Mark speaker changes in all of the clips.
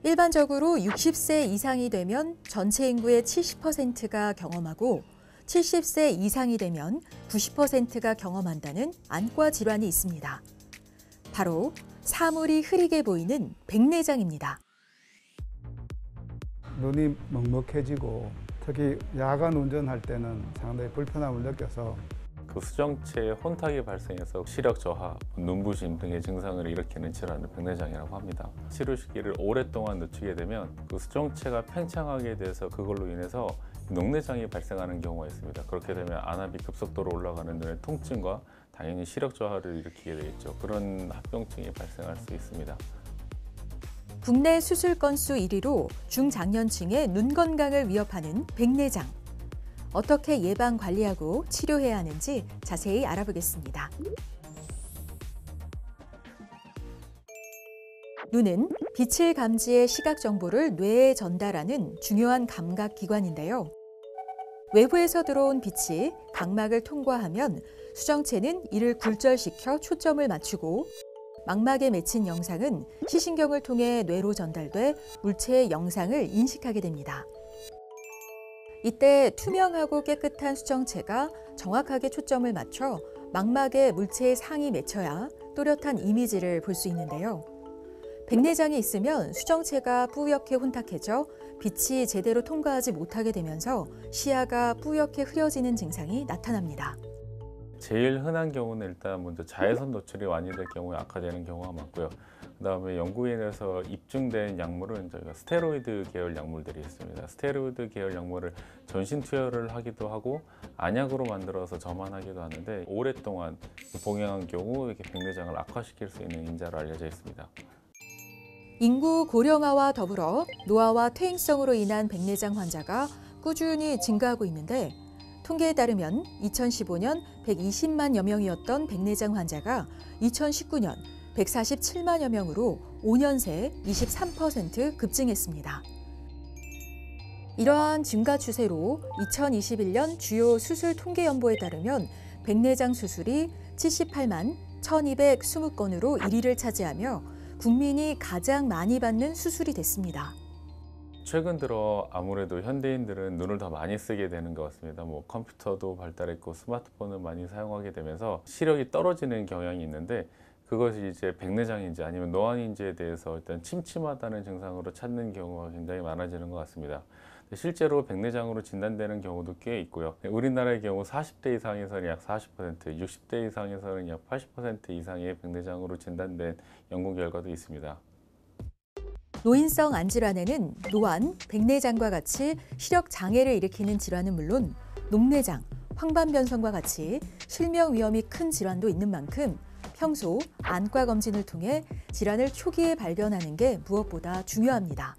Speaker 1: 일반적으로 60세 이상이 되면 전체 인구의 70%가 경험하고 70세 이상이 되면 90%가 경험한다는 안과 질환이 있습니다. 바로 사물이 흐리게 보이는 백내장입니다.
Speaker 2: 눈이 먹먹해지고 특히 야간 운전할 때는 상당히 불편함을 느껴서
Speaker 3: 그 수정체에 혼탁이 발생해서 시력 저하, 눈부심 등의 증상을 일으키는 질환을 백내장이라고 합니다. 치료 시기를 오랫동안 늦추게 되면 그 수정체가 팽창하게 돼서 그걸로 인해서 녹내장이 발생하는 경우가 있습니다. 그렇게 되면 안압이 급속도로 올라가는 눈의 통증과 당연히 시력 저하를 일으키게 되겠죠. 그런 합병증이 발생할 수 있습니다.
Speaker 1: 국내 수술 건수 1위로 중장년층의 눈 건강을 위협하는 백내장. 어떻게 예방 관리하고 치료해야 하는지 자세히 알아보겠습니다. 눈은 빛을 감지해 시각 정보를 뇌에 전달하는 중요한 감각 기관인데요. 외부에서 들어온 빛이 각막을 통과하면 수정체는 이를 굴절시켜 초점을 맞추고 망막에 맺힌 영상은 시신경을 통해 뇌로 전달돼 물체의 영상을 인식하게 됩니다. 이때 투명하고 깨끗한 수정체가 정확하게 초점을 맞춰 망막에 물체의 상이 맺혀야 또렷한 이미지를 볼 수 있는데요. 백내장이 있으면 수정체가 뿌옇게 혼탁해져 빛이 제대로 통과하지 못하게 되면서 시야가 뿌옇게 흐려지는 증상이 나타납니다.
Speaker 3: 제일 흔한 경우는 일단 먼저 자외선 노출이 완화될 경우에 악화되는 경우가 많고요. 그다음에 연구인에서 입증된 약물은 저희가 스테로이드 계열 약물들이 있습니다. 스테로이드 계열 약물을 전신 투여를 하기도 하고 안약으로 만들어서 점안하기도 하는데 오랫동안 복용한 경우 이렇게 백내장을 악화시킬 수 있는 인자로 알려져 있습니다.
Speaker 1: 인구 고령화와 더불어 노화와 퇴행성으로 인한 백내장 환자가 꾸준히 증가하고 있는데 통계에 따르면 2015년 120만여 명이었던 백내장 환자가 2019년 147만여 명으로 5년 새 23% 급증했습니다. 이러한 증가 추세로 2021년 주요 수술 통계연보에 따르면 백내장 수술이 78만 1,220건으로 1위를 차지하며 국민이 가장 많이 받는 수술이 됐습니다.
Speaker 3: 최근 들어 아무래도 현대인들은 눈을 더 많이 쓰게 되는 것 같습니다. 컴퓨터도 발달했고 스마트폰을 많이 사용하게 되면서 시력이 떨어지는 경향이 있는데 그것이 이제 백내장인지 아니면 노안인지에 대해서 일단 침침하다는 증상으로 찾는 경우가 굉장히 많아지는 것 같습니다. 실제로 백내장으로 진단되는 경우도 꽤 있고요. 우리나라의 경우 40대 이상에서는 약 40%, 60대 이상에서는 약 80% 이상의 백내장으로 진단된 연구 결과도 있습니다.
Speaker 1: 노인성 안질환에는 노안, 백내장과 같이 시력 장애를 일으키는 질환은 물론 녹내장, 황반변성과 같이 실명 위험이 큰 질환도 있는 만큼 평소 안과 검진을 통해 질환을 초기에 발견하는 게 무엇보다 중요합니다.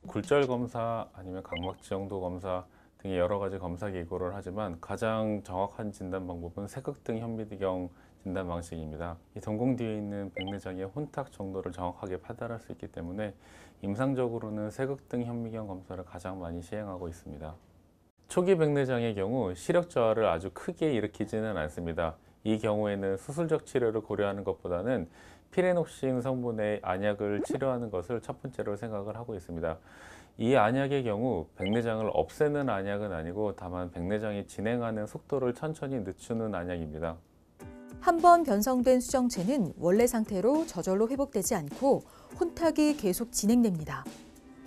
Speaker 3: 굴절 검사 아니면 각막 지정도 검사 등의 여러 가지 검사 기구를 하지만 가장 정확한 진단 방법은 색극등 현미경 진단 방식입니다. 이 동공 뒤에 있는 백내장의 혼탁 정도를 정확하게 판단할 수 있기 때문에 임상적으로는 색극등 현미경 검사를 가장 많이 시행하고 있습니다. 초기 백내장의 경우 시력 저하를 아주 크게 일으키지는 않습니다. 이 경우에는 수술적 치료를 고려하는 것보다는 피레녹신 성분의 안약을 치료하는 것을 첫 번째로 생각을 하고 있습니다. 이 안약의 경우 백내장을 없애는 안약은 아니고 다만 백내장이 진행하는 속도를 천천히 늦추는 안약입니다.
Speaker 1: 한 번 변성된 수정체는 원래 상태로 저절로 회복되지 않고 혼탁이 계속 진행됩니다.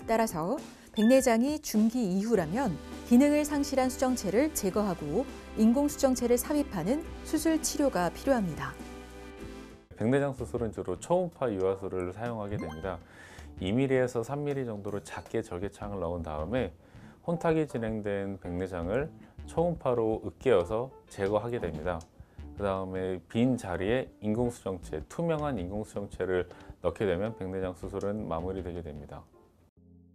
Speaker 1: 따라서 백내장이 중기 이후라면 기능을 상실한 수정체를 제거하고 인공수정체를 삽입하는 수술 치료가 필요합니다.
Speaker 3: 백내장 수술은 주로 초음파 유화술을 사용하게 됩니다. 2mm에서 3mm 정도로 작게 절개창을 넣은 다음에 혼탁이 진행된 백내장을 초음파로 으깨어서 제거하게 됩니다. 그 다음에 빈 자리에 인공수정체, 투명한 인공수정체를 넣게 되면 백내장 수술은 마무리되게 됩니다.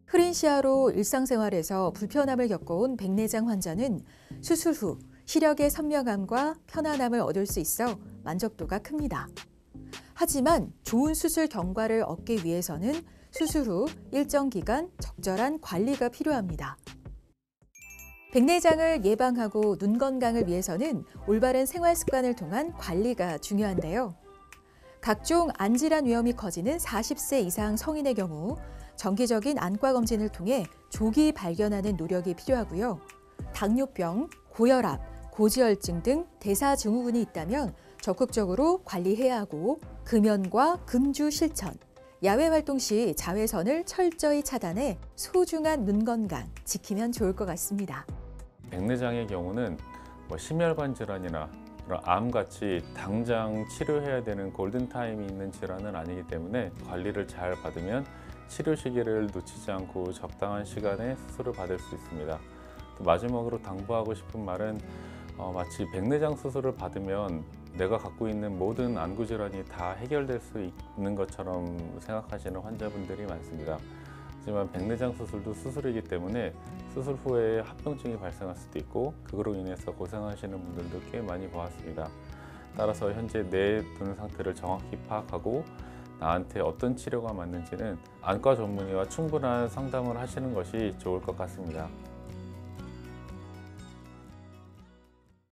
Speaker 1: 흐린 시야로 일상생활에서 불편함을 겪어온 백내장 환자는 수술 후 시력의 선명함과 편안함을 얻을 수 있어 만족도가 큽니다. 하지만 좋은 수술 경과를 얻기 위해서는 수술 후 일정 기간 적절한 관리가 필요합니다. 백내장을 예방하고 눈 건강을 위해서는 올바른 생활 습관을 통한 관리가 중요한데요. 각종 안질환 위험이 커지는 40세 이상 성인의 경우 정기적인 안과 검진을 통해 조기 발견하는 노력이 필요하고요. 당뇨병, 고혈압, 고지혈증 등 대사증후군이 있다면 적극적으로 관리해야 하고 금연과 금주 실천, 야외 활동 시 자외선을 철저히 차단해 소중한 눈 건강 지키면 좋을 것 같습니다.
Speaker 3: 백내장의 경우는 심혈관 질환이나 그런 암같이 당장 치료해야 되는 골든타임이 있는 질환은 아니기 때문에 관리를 잘 받으면 치료 시기를 놓치지 않고 적당한 시간에 수술을 받을 수 있습니다. 또 마지막으로 당부하고 싶은 말은 마치 백내장 수술을 받으면 내가 갖고 있는 모든 안구 질환이 다 해결될 수 있는 것처럼 생각하시는 환자분들이 많습니다. 하지만 백내장 수술도 수술이기 때문에 수술 후에 합병증이 발생할 수도 있고 그거로 인해서 고생하시는 분들도 꽤 많이 보았습니다. 따라서 현재 내 눈 상태를 정확히 파악하고 나한테 어떤 치료가 맞는지는 안과 전문의와 충분한 상담을 하시는 것이 좋을 것 같습니다.